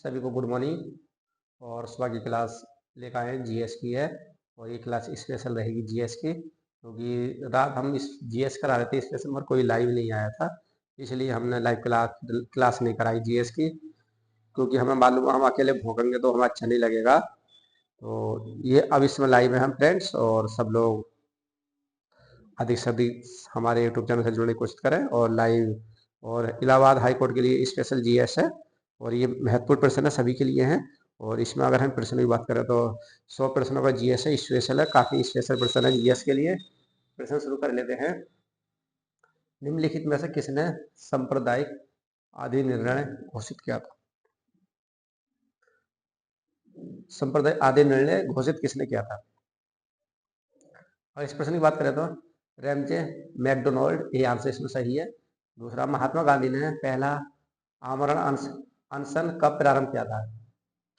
सभी को good morning. और सुबह की क्लास लेकर आए जीएस की है और ये क्लास स्पेशल रहेगी जीएस की, क्योंकि रात हम इस जीएस करा रहे थे स्पेशल, पर कोई लाइव नहीं आया था, इसलिए हमने लाइव क्लास नहीं कराई जीएस की, क्योंकि हमें मालूम हम अकेले भोंकेंगे तो हमें अच्छा नहीं लगेगा। तो ये अब इसमें लाइव है हम फ्रेंड्स, और सब लोग अधिक से अधिक हमारे यूट्यूब चैनल से जुड़ने की कोशिश करें और लाइव। और इलाहाबाद हाई कोर्ट के लिए स्पेशल जीएस है और ये महत्वपूर्ण प्रश्न है, सभी के लिए हैं। और इसमें अगर हम प्रश्न की बात करें तो 100 प्रश्नों का जीएस है, स्पेशल है, काफ़ी स्पेशल प्रश्न है जीएस के लिए। प्रश्न शुरू कर लेते हैं। निम्नलिखित में से किसने सांप्रदायिक अधिनिर्णय घोषित किया था? सांप्रदायिक अधिनिर्णय घोषित किसने किया था? और इस प्रश्न की बात करें तो रैमजे मैकडोनाल्ड, ये आंसर इसमें सही है। दूसरा, महात्मा गांधी ने पहला आमरण अनशन कब प्रारंभ किया था?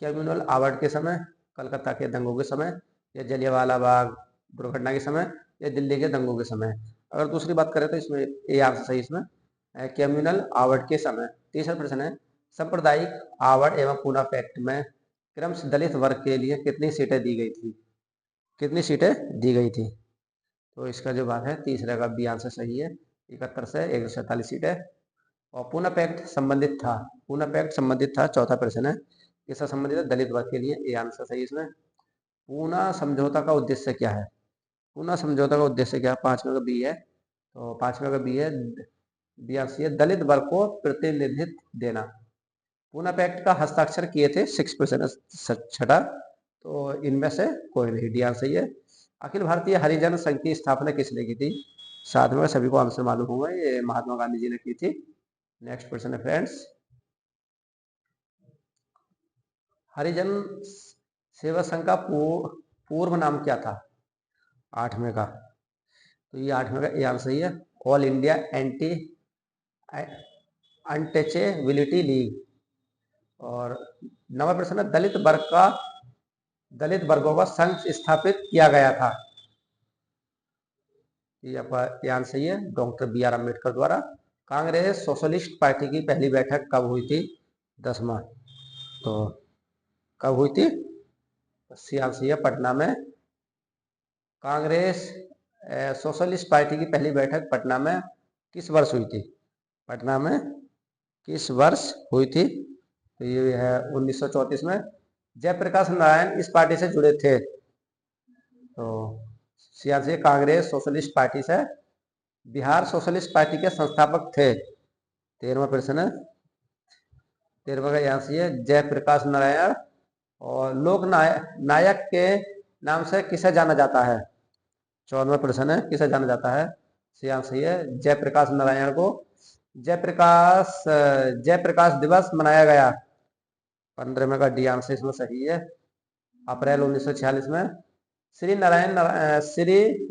कम्युनल अवार्ड के समय, कलकत्ता के दंगों के समय, या जलियांवाला बाग दुर्घटना के समय, या दिल्ली के दंगों के समय? अगर दूसरी बात करें तो इसमें ये आंसर सही इसमें कम्युनल अवार्ड के समय। तीसरा प्रश्न है, सांप्रदायिक अवार्ड एवं पूना पैक्ट में क्रमश दलित वर्ग के लिए कितनी सीटें दी गई थी? कितनी सीटें दी गई थी? तो इसका जो बात है तीसरा का बी आंसर सही है, 71 से 147 सीटें। और पूना पैक्ट संबंधित था, पूना पैक्ट संबंधित था, चौथा प्रश्न है किससे संबंधित है? दलित वर्ग के लिए, ये आंसर सही इसमें। पूना समझौता का उद्देश्य क्या है? पूना समझौता का उद्देश्य क्या है? पांचवे का बी है, तो पांचवे का बी है, बी आंसर है दलित वर्ग को प्रतिनिधित्व देना। पूना पैक्ट का हस्ताक्षर किए थे 6% छठा, तो इनमें से कोई नहीं, डी आंसर सही है। अखिल भारतीय हरिजन संघ की स्थापना किसने की थी? साथ में सभी को आंसर मालूम होगा, ये महात्मा गांधी जी ने की थी। नेक्स्ट क्वेश्चन है फ्रेंड्स, हरिजन सेवा संघ का पूर्व नाम क्या था? आठवें का, तो ये आठवें का ये आंसर सही है, all India anti untouchability league. और नवा प्रश्न है, दलित वर्गों का संघ स्थापित किया गया था? ये आंसर सही है, डॉक्टर बी आर अम्बेडकर द्वारा। कांग्रेस सोशलिस्ट पार्टी की पहली बैठक कब हुई थी? 10वां, तो कब हुई थी? सी आंसर सही है, पटना में। कांग्रेस सोशलिस्ट पार्टी की पहली बैठक पटना में किस वर्ष हुई थी? पटना में किस वर्ष हुई थी? तो ये है 1934 में। जयप्रकाश नारायण इस पार्टी से जुड़े थे? तो सियासी कांग्रेस सोशलिस्ट पार्टी से, बिहार सोशलिस्ट पार्टी के संस्थापक थे। 13वां प्रश्न है, 13वां का यहाँ से जयप्रकाश नारायण। और लोक नायक के नाम से किसे जाना जाता है? 14वां प्रश्न है, किसे जाना जाता है? सही है, जयप्रकाश नारायण को। जयप्रकाश दिवस मनाया गया 15वें का डी आंसर इसमें सही है, अप्रैल 1946 में। श्री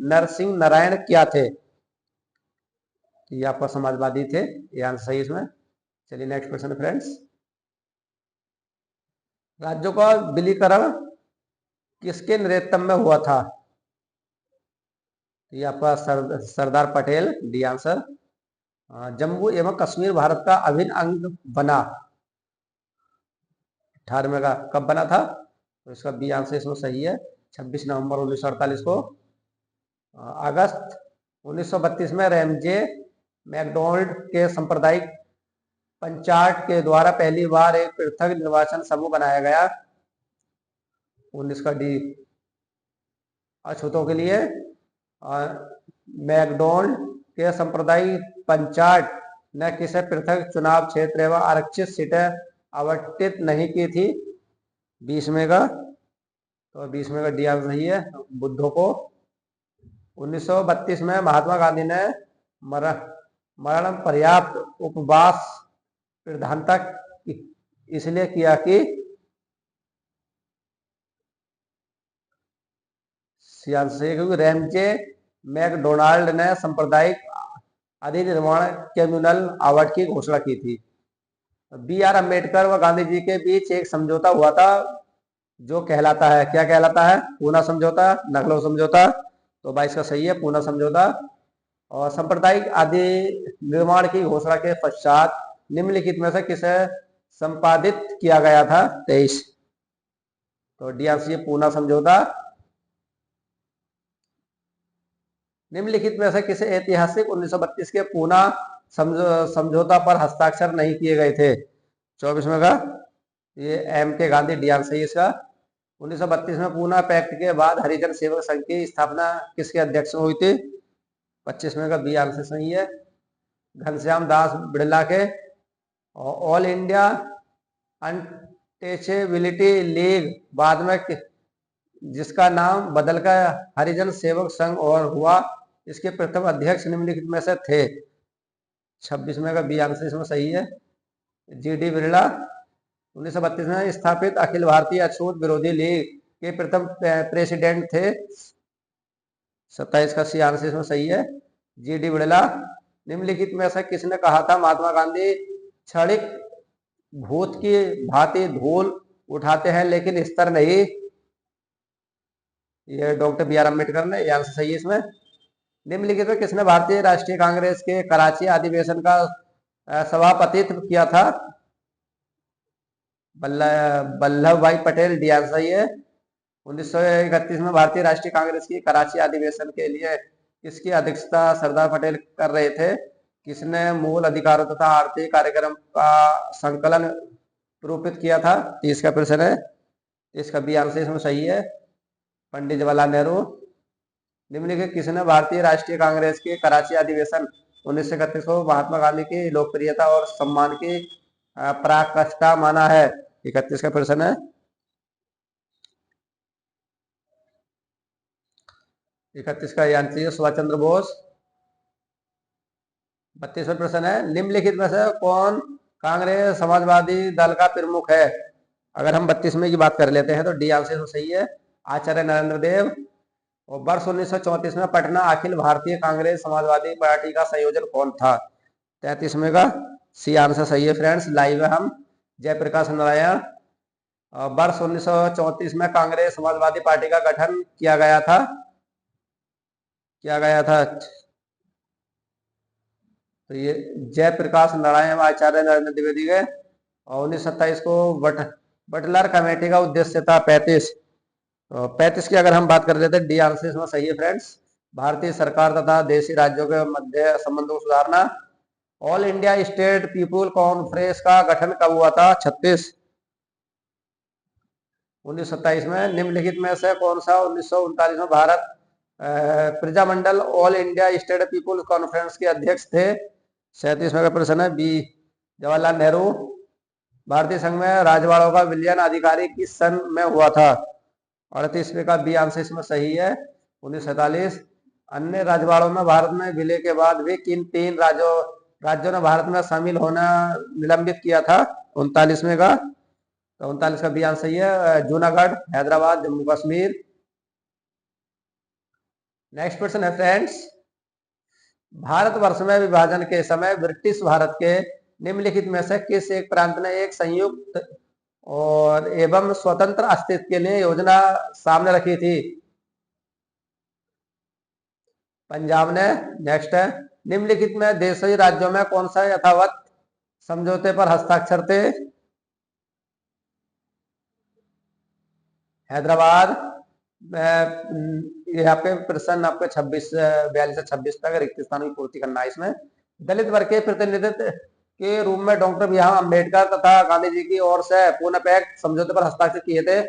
नरसिंह नारायण क्या थे? ये आपका समाजवादी थे, ये आंसर सही इसमें। चलिए नेक्स्ट क्वेश्चन फ्रेंड्स, राज्यों का विलीकरण किसके नेतृत्व में हुआ था? ये आपका सरदार पटेल, डी आंसर। जम्मू एवं कश्मीर भारत का अभिन्न अंग बना 18वें का कब बना था? तो इसका बी आंसर इसमें सही है, 26 नवंबर 1948 को। अगस्त 1932 में रैमजे मैकडोनाल्ड के सांप्रदायिक पंचायत के द्वारा पहली बार एक पृथक निर्वाचन समूह बनाया गया। 19 का डी अछूतों के लिए। मैकडोनाल्ड के सांप्रदायिक पंचायत ने किसे पृथक चुनाव क्षेत्र एवं आरक्षित सीटें आवंटित नहीं की थी? 20वें का, तो 20वें का डी आंसर सही है, बुद्धों को। 1932 में महात्मा गांधी ने मरण पर्याप्त उपवास प्रधानता इसलिए किया कि क्योंकि रैमजे मैकडोनाल्ड ने सांप्रदायिक अधिनिर्माण कम्युनल अवार्ड की घोषणा की थी। बी आर अम्बेडकर व गांधी जी के बीच एक समझौता हुआ था जो कहलाता है, क्या कहलाता है? पूना समझौता, लखनऊ समझौता। तो 22 का सही है, पूना समझौता। और सांप्रदायिक आदि निर्माण की घोषणा के पश्चात निम्नलिखित में से किसे संपादित किया गया था? 23। तो डी आंसर ये पूना समझौता। निम्नलिखित में से किसे ऐतिहासिक 1932 के पूना समझौता पर हस्ताक्षर नहीं किए गए थे? 24 में का ये एम के गांधी, डी आंसर है इसका। 1932 में पूना पैक्ट के बाद हरिजन सेवक संघ की स्थापना किसके अध्यक्ष में हुई थी? 25 में का बी आंसर सही है, घनश्याम दास बिड़ला के। और ऑल इंडिया अनटचेबिलिटी लीग बाद में जिसका नाम बदलकर हरिजन सेवक संघ और हुआ, इसके प्रथम अध्यक्ष निम्नलिखित में से थे? 26 में का बी आंसर इसमें सही है, जी डी बिरला। 1932 में स्थापित अखिल भारतीय अछूत विरोधी लीग के प्रथम प्रेसिडेंट थे? 27 का सी आंसर इसमें सही है, जी डी बिरला। निम्नलिखित में से किसने कहा था महात्मा गांधी क्षणिक भूत की भांति धूल उठाते हैं लेकिन स्तर नहीं? ये डॉक्टर बी आर अम्बेडकर ने, यह आंसर सही है इसमें। निम्नलिखित में किसने भारतीय राष्ट्रीय कांग्रेस के कराची अधिवेशन का सभापतित्व किया था? वल्लभ भाई पटेल, डी आंसर सही है। 1931 में भारतीय राष्ट्रीय कांग्रेस की कराची अधिवेशन के लिए किसकी अध्यक्षता सरदार पटेल कर रहे थे? किसने मूल अधिकारों तथा आर्थिक कार्यक्रम का संकलन रूपित किया था? 30 का प्रश्न है, इसका बी आंसर इसमें सही है, पंडित जवाहरलाल नेहरू। निम्नलिखित किसने भारतीय राष्ट्रीय कांग्रेस के कराची अधिवेशन 1931 को महात्मा गांधी की लोकप्रियता और सम्मान की पराकाष्ठा माना है? 31 का प्रश्न है। 31 का आंसर है सुभाष चंद्र बोस। 32वां प्रश्न है, निम्नलिखित में से कौन कांग्रेस समाजवादी दल का प्रमुख है? अगर हम 32 में की बात कर लेते हैं तो डी आंसर सही है, आचार्य नरेंद्र देव। और वर्ष 1934 में पटना अखिल भारतीय कांग्रेस समाजवादी पार्टी का संयोजन कौन था? 33 में का सी आंसर सही है फ्रेंड्स, लाइव है हम, जयप्रकाश नारायण। वर्ष 1934 में कांग्रेस समाजवादी पार्टी का गठन किया गया था? तो ये जयप्रकाश नारायण आचार्य नरेंद्र द्विवेदी के। और 1927 को बटलर कमेटी का उद्देश्य था 35। 35 की अगर हम बात कर लेते हैं, डी आंसर इसमें सही है फ्रेंड्स, भारतीय सरकार तथा देशी राज्यों के मध्य संबंधों को सुधारना। All India state people conference का गठन कब हुआ था? 36। 1927 में। निम्नलिखित में से कौन सा 1939 में Bharat Prajamandal all India state people conference के अध्यक्ष थे? 37 में का प्रश्न है, बी जवाहरलाल नेहरू। भारतीय संघ में राजवाड़ों का विलयन अधिकारी किस सन में हुआ था? 38 का बी आंसर इसमें सही है, 1947। अन्य राजवाड़ों में भारत में विलय के बाद भी किन 3 राज्यों ने भारत में शामिल होना निलंबित किया था? 39 में का। तो 39 का बी आंसर सही है, जूनागढ़, हैदराबाद, जम्मू कश्मीर। नेक्स्ट क्वेश्चन है फ्रेंड्स, भारतवर्ष में विभाजन के समय ब्रिटिश भारत के निम्नलिखित में से किस एक प्रांत ने एक संयुक्त और एवं स्वतंत्र अस्तित्व के लिए योजना सामने रखी थी? पंजाब ने। नेक्स्ट है, निम्नलिखित में देशी राज्यों में कौन सा यथावत समझौते पर हस्ताक्षर थे? हैदराबाद। यहाँ पे प्रश्न आपके 42 से 26 तक रिक्त स्थानों की पूर्ति करना है। इसमें दलित वर्ग के प्रतिनिधित्व के रूप में डॉक्टर बी आर अम्बेडकर तथा गांधी जी की ओर से पूना पैक्ट समझौते पर हस्ताक्षर किए थे?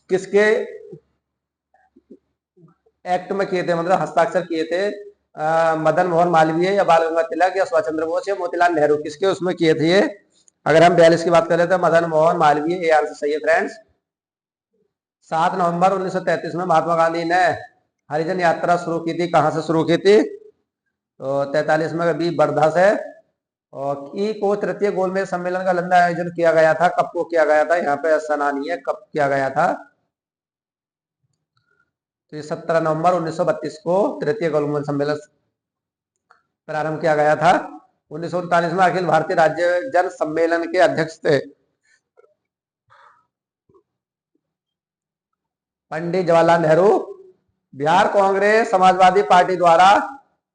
किसके एक्ट में किए थे, मतलब हस्ताक्षर किए थे? मदन मोहन मालवीय या बाल गंगाधर तिलक या सुभाष चंद्र बोस या मोतीलाल नेहरू, किसके उसमें किए थे ये? अगर हम 42 की बात करें तो मदन मोहन मालवीय, ये आंसर सही है फ्रेंड्स। 7 नवंबर 1933 में महात्मा गांधी ने हरिजन यात्रा शुरू की थी, कहां से शुरू की थी? तो 43 में बी वर्धा से। और ई को तृतीय गोलमेज सम्मेलन का लंदन आयोजन किया गया था, कब को किया गया था? यहाँ पे सना नहीं है, कब किया गया था? तो 17 नवंबर 1932 को तृतीय गोलमेज सम्मेलन प्रारंभ किया गया था। 1939 में अखिल भारतीय राज्य जन सम्मेलन के अध्यक्ष थे पंडित जवाहरलाल नेहरू। बिहार कांग्रेस समाजवादी पार्टी द्वारा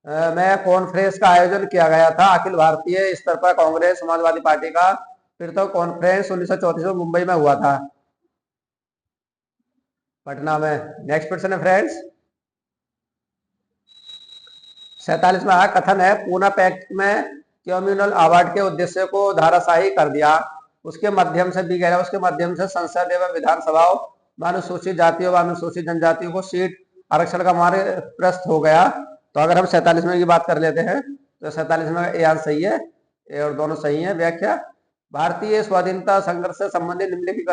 में कॉन्फ्रेंस का आयोजन किया गया था। अखिल भारतीय स्तर पर कांग्रेस समाजवादी पार्टी का फिर तो कॉन्फ्रेंस 1934 में मुंबई में हुआ था, पटना में। नेक्स्ट क्वेश्चन है फ्रेंड्स, 47वां कथन है पूना पैक्ट में कम्युनल अवार्ड के उद्देश्य को धाराशाही कर दिया। उसके माध्यम से भी कह रहा है, उसके माध्यम से संसद एवं विधानसभाओं में अनुसूचित जातियों व अनुसूचित जनजातियों को सीट आरक्षण का मार्ग प्रशस्त हो गया। तो अगर हम 47वें की बात कर लेते हैं तो 47वें ए आंसर सही है, ए और दोनों सही है। व्याख्या, भारतीय स्वाधीनता संघर्ष से संबंधित निम्नलिखित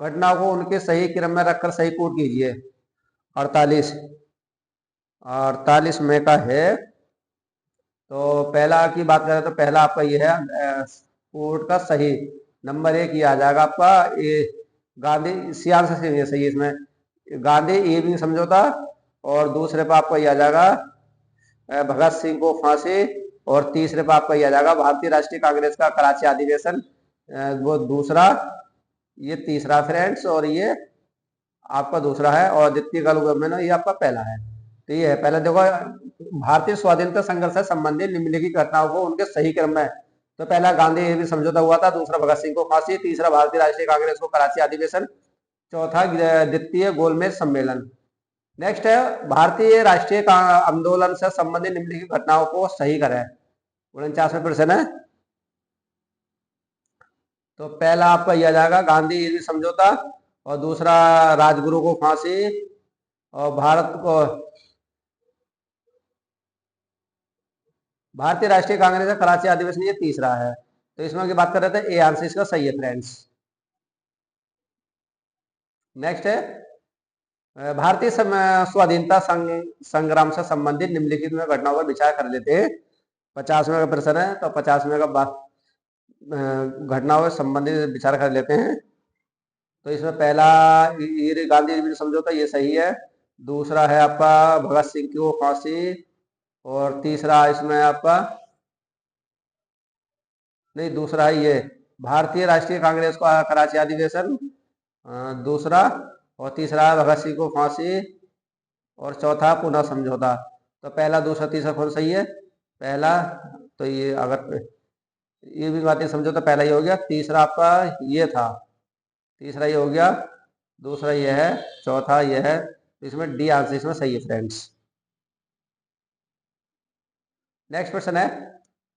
घटनाओं को उनके सही क्रम में रखकर सही कोट कीजिए। 48 में का है, तो पहला की बात करें तो पहला आपका ये है कोट का सही नंबर 1 ये आ जाएगा आपका, ये गांधी सियाल से सही है इसमें, गांधी ईविंग समझौता। और दूसरे पर आपका ये आ जाएगा भगत सिंह को फांसी। और तीसरे पर आपका ये आ जाएगा भारतीय राष्ट्रीय कांग्रेस का कराची अधिवेशन, वो दूसरा, ये तीसरा फ्रेंड्स, और ये आपका दूसरा है। और द्वितीय गलगोमेनो ये आपका पहला है। तो ये है पहले देखो, भारतीय स्वाधीनता संघर्ष से संबंधित निम्नलिखित घटनाओं को उनके सही क्रम में। तो पहला गांधी भी समझौता हुआ था, दूसरा भगत सिंह को फांसी, तीसरा भारतीय राष्ट्रीय कांग्रेस को कराची अधिवेशन, चौथा द्वितीय गोलमेज सम्मेलन। नेक्स्ट है भारतीय राष्ट्रीय आंदोलन से संबंधित निम्नलिखित घटनाओं को सही करें। 49वें प्रश्न है, तो पहला आपका यह जाएगा गांधी समझौता, और दूसरा राजगुरु को फांसी, और भारतीय राष्ट्रीय कांग्रेस का कराची अधिवेशन ये तीसरा है। तो इसमें की बात कर रहे थे, ए आंसर इसका सही है फ्रेंड्स। नेक्स्ट है भारतीय स्वाधीनता संग्राम से संबंधित निम्नलिखित में घटनाओं पर विचार कर लेते हैं। 50वें का प्रश्न है, तो 50वें का घटनाओं से संबंधित विचार कर लेते हैं। तो इसमें पहला ये गांधी समझौता ये सही है, दूसरा है आपका भगत सिंह की वो फांसी, और तीसरा इसमें आपका नहीं, दूसरा है ये भारतीय राष्ट्रीय कांग्रेस को कराची अधिवेशन, दूसरा, और तीसरा है भगत सिंह को फांसी, और चौथा पुनः समझौता। तो पहला दूसरा तीसरा कौन सही है? पहला, तो ये अगर ये भी बातें समझो तो पहला ही हो गया, तीसरा आपका ये था, तीसरा ये हो गया, दूसरा ये है, चौथा ये है। इसमें डी आंसर इसमें सही है फ्रेंड्स। नेक्स्ट क्वेश्चन है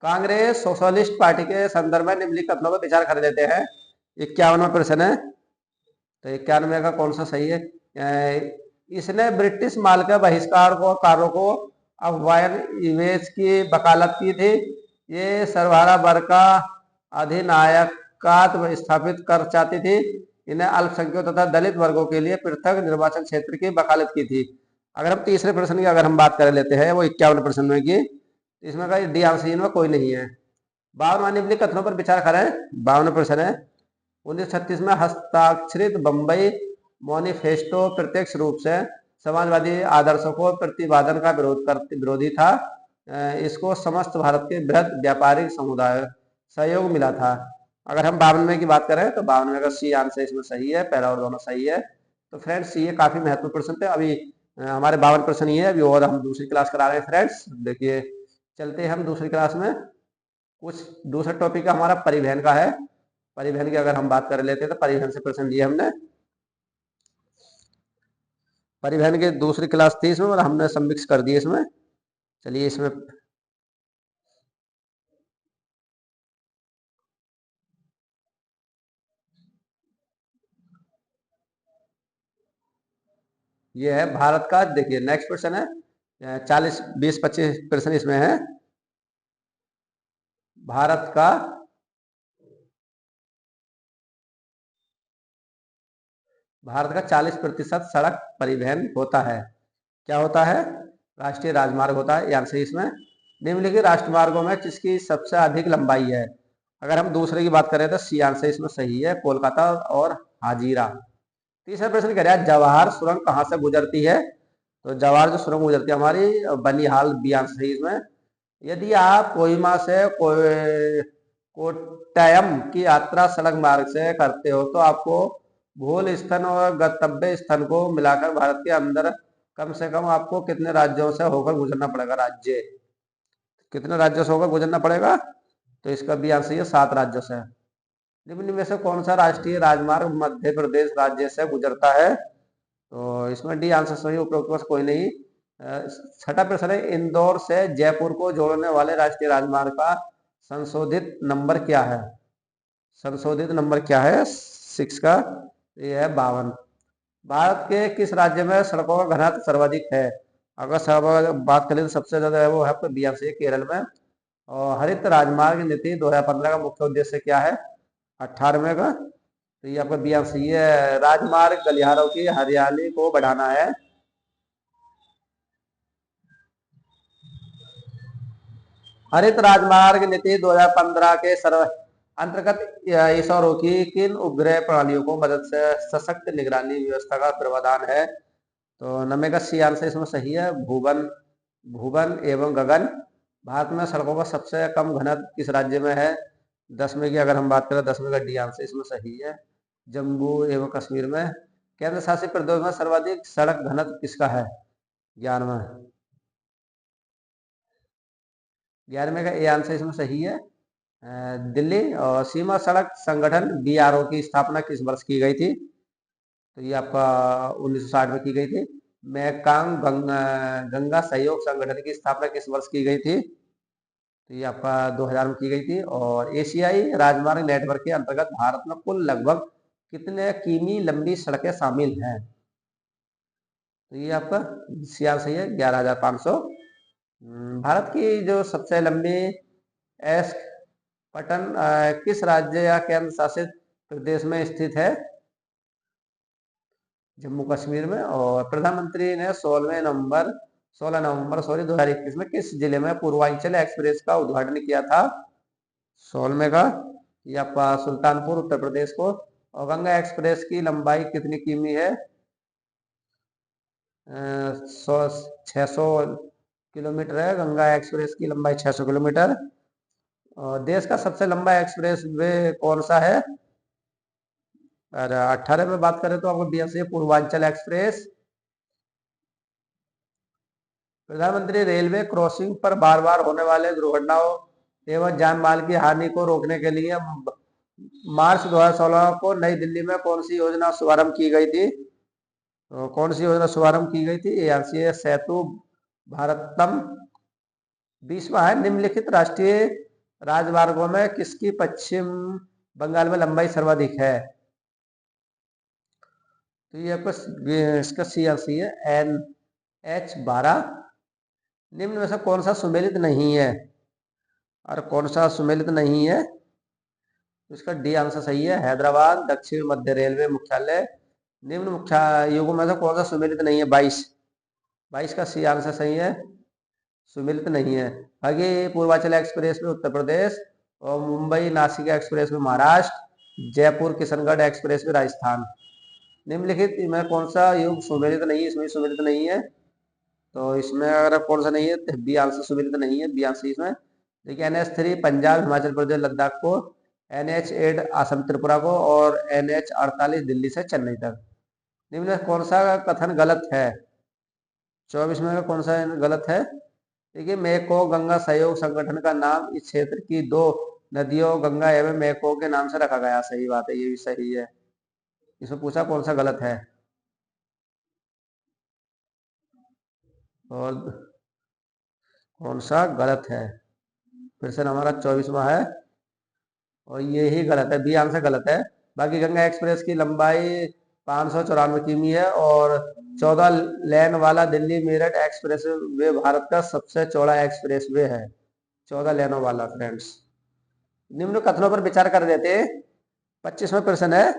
कांग्रेस सोशलिस्ट पार्टी के संदर्भ में निम्नलिखित कथनों पर विचार कर लेते हैं। 51वां प्रश्न है, तो 91 का कौन सा सही है? इसने ब्रिटिश माल के बहिष्कार को कारों को अफवाह इवेज की वकालत की थी। ये सर्वहारा वर्ग का अधिनायकात स्थापित कर चाहती थी। इन्हें अल्पसंख्यकों तथा दलित वर्गों के लिए पृथक निर्वाचन क्षेत्र की वकालत की थी। अगर हम तीसरे प्रश्न की अगर हम बात कर लेते हैं, वो 51 प्रश्न में की, इसमें का डी आंसर में कोई नहीं है। 52वां निम्नलिखित कथनों पर विचार करें। 52वां प्रश्न है 1936 में हस्ताक्षरित बम्बई मैनिफेस्टो प्रत्यक्ष रूप से समाजवादी आदर्शों को प्रतिपादन का विरोधी था। इसको समस्त भारत के बृहद व्यापारिक समुदाय सहयोग मिला था। अगर हम 52वें की बात करें तो 52वें का सी आंसर इसमें सही है, पहला और दोनों सही है। तो फ्रेंड्स ये काफी महत्वपूर्ण प्रश्न थे। अभी हमारे 52 प्रश्न ये है, अभी और हम दूसरी क्लास करा रहे हैं फ्रेंड्स। देखिए चलते हैं हम दूसरी क्लास में। कुछ दूसरा टॉपिक हमारा परिवहन का है। परिवहन की अगर हम बात कर लेते हैं तो परिवहन से प्रश्न लिए हमने, परिवहन की दूसरी क्लास थी इसमें, और हमने सब मिक्स कर दिए इसमें। चलिए इसमें ये है भारत का, देखिए नेक्स्ट क्वेश्चन है 40 20 25 प्रश्न इसमें है। भारत का भारत का 40% सड़क परिवहन होता है। क्या होता है? राष्ट्रीय राजमार्ग होता है। यानी से इसमें निम्नलिखित राष्ट्रमार्गों में किसकी सबसे अधिक लंबाई है? अगर हम दूसरे की बात करें तो सी आंसर इसमें सही है, कोलकाता और हाजीरा। तीसरा प्रश्न कह रहा है जवाहर सुरंग कहाँ से गुजरती है? तो जवाहर जो सुरंग गुजरती है हमारी बनिहाल, बी आंसर सही इसमें। यदि आप कोहिमा से कोट्टयम की यात्रा सड़क मार्ग से करते हो तो आपको मूल स्थान और गंतव्य स्थान को मिलाकर भारत के अंदर कम से कम आपको कितने राज्यों से होकर गुजरना पड़ेगा? राज्य कितने राज्यों से होकर गुजरना पड़ेगा? तो इसका भी आंसर है 7 राज्यों से। निम्न में से कौन सा राष्ट्रीय राजमार्ग मध्य प्रदेश राज्य से गुजरता है? तो इसमें डी आंसर सही, उपरोक्त में से कोई नहीं। छठा प्रश्न है, इंदौर से जयपुर को जोड़ने वाले राष्ट्रीय राजमार्ग का संशोधित नंबर क्या है? संशोधित नंबर क्या है 6 का? ये है 52। भारत के किस राज्य में सड़कों का घनत्व सर्वाधिक है? अगर सड़कों की बात करें तो सबसे ज्यादा है वो है आपका बी आंसर केरल में। और हरित राजमार्ग नीति 2015 का मुख्य उद्देश्य क्या है? 18वें का। तो ये आपका बी आंसर है, राजमार्ग गलियारों की हरियाली को बढ़ाना है। हरित राजमार्ग नीति 2015 के अंतर्गत इसरो की किन उपग्रह प्रणालियों को मदद से सशक्त निगरानी व्यवस्था का प्रावधान है? तो नंबर का सी आंसर इसमें सही है, भुवन भुवन एवं गगन। भारत में सड़कों का सबसे कम घनत्व किस राज्य में है? 10वें की अगर हम बात करें, 10वें का डी आंसर इसमें सही है, जम्मू एवं कश्मीर में। केंद्र शासित प्रदेश में सर्वाधिक सड़क घनत्व किसका है? 11वें। 11वें का ए आंसर इसमें सही है, दिल्ली। और सीमा सड़क संगठन बीआरओ की स्थापना किस वर्ष की गई थी? तो ये आपका 1960 में की गई थी। मैकांग गंगा सहयोग संगठन की स्थापना किस वर्ष की गई थी? तो ये आपका 2000 में की गई थी। और एशियाई राजमार्ग नेटवर्क के अंतर्गत भारत में कुल लगभग कितने किमी लंबी सड़कें शामिल हैं? तो ये आपका सीआर सही है, 11,500। भारत की जो सबसे लंबी एस्क पटन किस राज्य या केंद्र शासित प्रदेश में स्थित है? जम्मू कश्मीर में। और प्रधानमंत्री ने 16 नवंबर 2021 में किस जिले में पूर्वांचल एक्सप्रेस का उद्घाटन किया था? 16वें का ये आपका सुल्तानपुर उत्तर प्रदेश को। और गंगा एक्सप्रेस की लंबाई कितनी किमी है? 600 किलोमीटर है गंगा एक्सप्रेस की लंबाई, 600 किलोमीटर। और देश का सबसे लंबा एक्सप्रेस वे कौन सा है? और 18 में बात करें तो आपको बी आंसर पूर्वांचल एक्सप्रेस। प्रधानमंत्री रेलवे क्रॉसिंग पर बार बार होने वाले दुर्घटनाओं एवं जान माल की हानि को रोकने के लिए मार्च 2016 को नई दिल्ली में कौन सी योजना शुभारंभ की गई थी? तो कौन सी योजना शुभारंभ की गई थी? ये आंसर है सेतु भारतम। 20वां है, निम्नलिखित राष्ट्रीय राजमार्गों में किसकी पश्चिम बंगाल में लंबाई सर्वाधिक है? तो ये आपका इसका सी आंसर है NH12। निम्न में से कौन सा सुमेलित नहीं है? और कौन सा सुमेलित नहीं है? तो इसका डी आंसर सही है, हैदराबाद दक्षिण मध्य रेलवे मुख्यालय। निम्न मुख्य युगों में से कौन सा सुमेलित नहीं है? 22 का सी आंसर सही है, सुमेलित नहीं है। आगे पूर्वांचल एक्सप्रेस में उत्तर प्रदेश, और मुंबई नासिक एक्सप्रेस में महाराष्ट्र, जयपुर किशनगढ़ एक्सप्रेस में राजस्थान। निम्नलिखित में कौन सा युग सुमेलित नहीं है? इसमें सुमेलित नहीं है। तो इसमें अगर कौन सा नहीं है तो बी आंसर सुमेलित नहीं है, बी आंसर इसमें। देखिए NH3 पंजाब हिमाचल प्रदेश लद्दाख को, NH8 असम त्रिपुरा को, और NH48 दिल्ली से चेन्नई तक। निम्न में कौन सा कथन गलत है? 24 में कौन सा गलत है? देखिए, मेको गंगा सहयोग संगठन का नाम इस क्षेत्र की 2 नदियों गंगा एवं मेको के नाम से रखा गया। सही बात है, ये भी सही है। इसमें पूछा कौन सा गलत है, और कौन सा गलत है। फिर से हमारा 24वां है, और ये ही गलत है, बी आंसर गलत है। बाकी गंगा एक्सप्रेस की लंबाई 594 किमी है, और 14 लेन वाला दिल्ली मेरठ एक्सप्रेस वे भारत का सबसे चौड़ा एक्सप्रेस वे है, 14 लेनों वाला। फ्रेंड्स, निम्न कथनों पर विचार कर देते। 25वां प्रश्न है,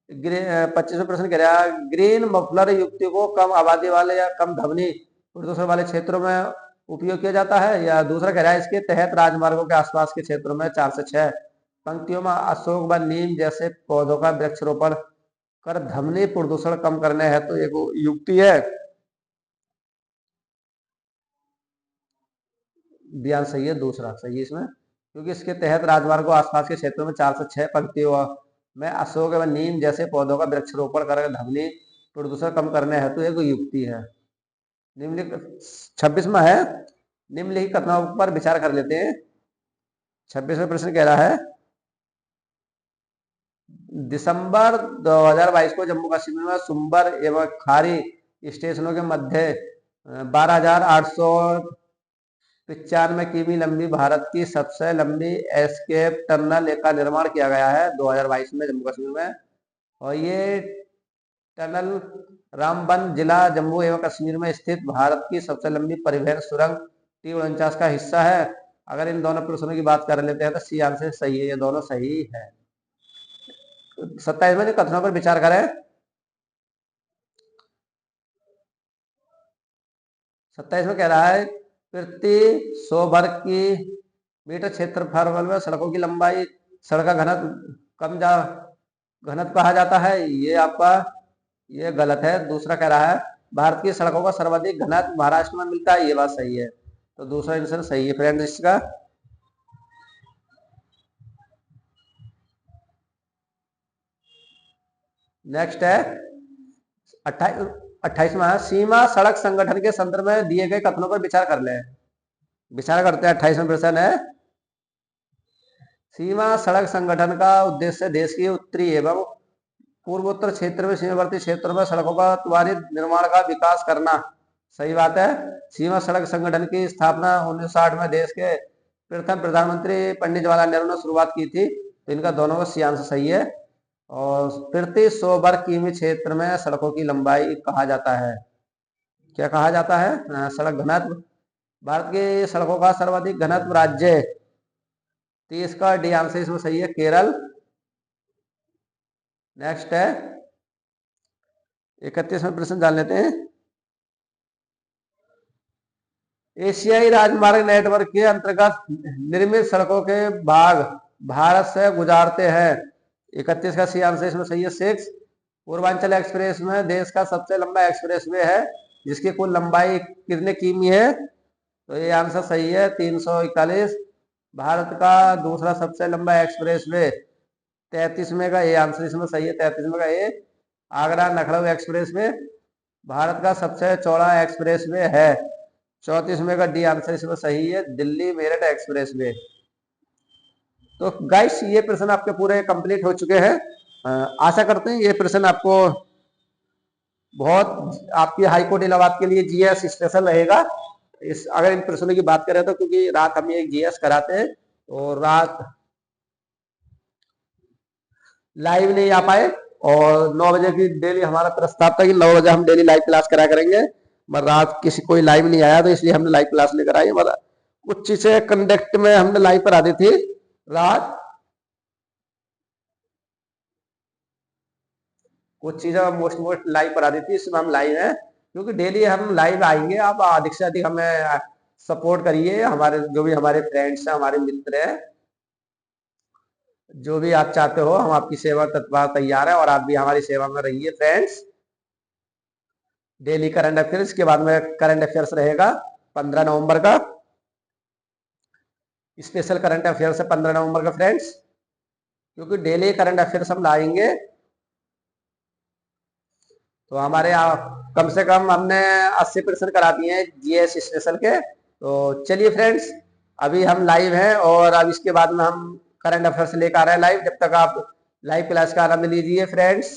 25वां प्रश्न कह रहा है, ग्रीन मफलर युक्ति को कम आबादी वाले या कम ध्वनि प्रदूषण वाले क्षेत्रों में उपयोग किया जाता है? या दूसरा कह रहा है, इसके तहत राजमार्गों के आसपास के क्षेत्रों में 4 से 6 पंक्तियों में अशोक व नीम जैसे पौधों का वृक्षारोपण कर ध्वनि प्रदूषण कम करने है। तो एक युक्ति है, बयान सही है, दूसरा सही है इसमें, क्योंकि इसके तहत राजमार्गों आसपास के क्षेत्रों में 4 से 6 पंक्तियों में अशोक व नीम जैसे पौधों का वृक्षारोपण कर ध्वनि प्रदूषण कम करने हेतु एक युक्ति है। निम्नलिखित 26वां है, निम्नलिखित कथनों पर विचार कर लेते हैं। 26वां प्रश्न कह रहा है दिसंबर 2022 को जम्मू कश्मीर में सुंबर एवं खारी स्टेशनों के मध्य 12,895 किमी लंबी भारत की सबसे लंबी एस्केप टनल का निर्माण किया गया है 2022 में जम्मू कश्मीर में। और ये टनल रामबन जिला जम्मू एवं कश्मीर में स्थित भारत की सबसे लंबी परिवहन सुरंग T49 का हिस्सा है। अगर इन दोनों प्रश्नों की बात कर लेते हैं तो सी आंसर सही है, ये दोनों सही है। 27वें जो कथनों पर विचार करें, 27 में कह रहा है प्रति 100 वर्ग की मीटर क्षेत्रफल में सड़कों की लंबाई सड़क का घनत्व कहा जाता है। ये गलत है। दूसरा कह रहा है भारत की सड़कों का सर्वाधिक घनत्व महाराष्ट्र में मिलता है, ये बात सही है। तो दूसरा आंसर सही है फ्रेंड्स इसका। नेक्स्ट है 28वां, सीमा सड़क संगठन के संदर्भ में दिए गए कथनों पर विचार कर ले। विचार करते हैं। 28वां प्रश्न है सीमा सड़क संगठन का उद्देश्य देश की उत्तरी एवं पूर्वोत्तर क्षेत्र में सीमावर्ती क्षेत्रों में सड़कों का त्वरित निर्माण का विकास करना। सही बात है। सीमा सड़क संगठन की स्थापना 1960 में देश के प्रथम प्रधानमंत्री पंडित जवाहरलाल नेहरू ने शुरुआत की थी। तो इनका दोनों का सी आंसर सही है। और प्रति 100 वर्ग किमी क्षेत्र में सड़कों की लंबाई कहा जाता है, क्या कहा जाता है? सड़क घनत्व। भारत की सड़कों का सर्वाधिक घनत्व राज्य, तो इसका डी आंसर इसमें सही है, केरल। नेक्स्ट है 31वां प्रश्न जान लेते हैं। एशियाई राजमार्ग नेटवर्क के अंतर्गत निर्मित सड़कों के भाग भारत से गुजारते हैं। 31 का सी आंसर इसमें सही है, 6। पूर्वांचल एक्सप्रेस में देश का सबसे लंबा एक्सप्रेसवे है, जिसकी कुल लंबाई कितने किमी है? तो ये आंसर सही है, 341। भारत का दूसरा सबसे लंबा एक्सप्रेसवे 33वें का, ये आंसर इसमें सही है, 33वें का ये आगरा लखनऊ एक्सप्रेसवे भारत का सबसे चौड़ा एक्सप्रेसवे है। 34वें का डी आंसर इसमें सही है, दिल्ली मेरठ एक्सप्रेसवे। तो गाइस ये प्रश्न आपके पूरे कंप्लीट हो चुके हैं। आशा करते हैं ये प्रश्न आपको बहुत आपकी हाईकोर्ट इलाहाबाद के लिए जीएस स्पेशल रहेगा। अगर इन प्रश्नों की बात करें तो क्योंकि रात हम एक जीएस कराते हैं और रात लाइव नहीं आ पाए, और 9 बजे की डेली हमारा प्रस्ताव था कि 9 बजे हम डेली लाइव क्लास करा करेंगे, मगर रात कोई लाइव नहीं आया, तो इसलिए हमने लाइव क्लास लेकर आई। मतलब कुछ चीजें कंडक्ट में हमने लाइव करा दी थी रात, कुछ चीजें मोस्ट लाइव करा दी थी, इसमें हम लाइव हैं। क्योंकि डेली हम लाइव आएंगे, आप अधिक से अधिक हमें सपोर्ट करिए। हमारे जो भी हमारे फ्रेंड्स हैं, हमारे मित्र हैं, जो भी आप चाहते हो, हम आपकी सेवा तत्पर तैयार है, और आप भी हमारी सेवा में रहिए फ्रेंड्स। डेली करंट अफेयर्स के बाद में करंट अफेयर्स रहेगा 15 नवंबर का, स्पेशल करंट अफेयर्स है 15 नवंबर का फ्रेंड्स। क्योंकि डेली करंट अफेयर्स हम लाएंगे, तो हमारे कम से कम हमने 80% करा दिए हैं जीएस स्पेशल के। तो चलिए फ्रेंड्स, अभी हम लाइव हैं, और अब इसके बाद में हम करंट अफेयर्स लेकर आ रहे हैं लाइव। जब तक आप लाइव क्लास का आनंद लीजिए फ्रेंड्स।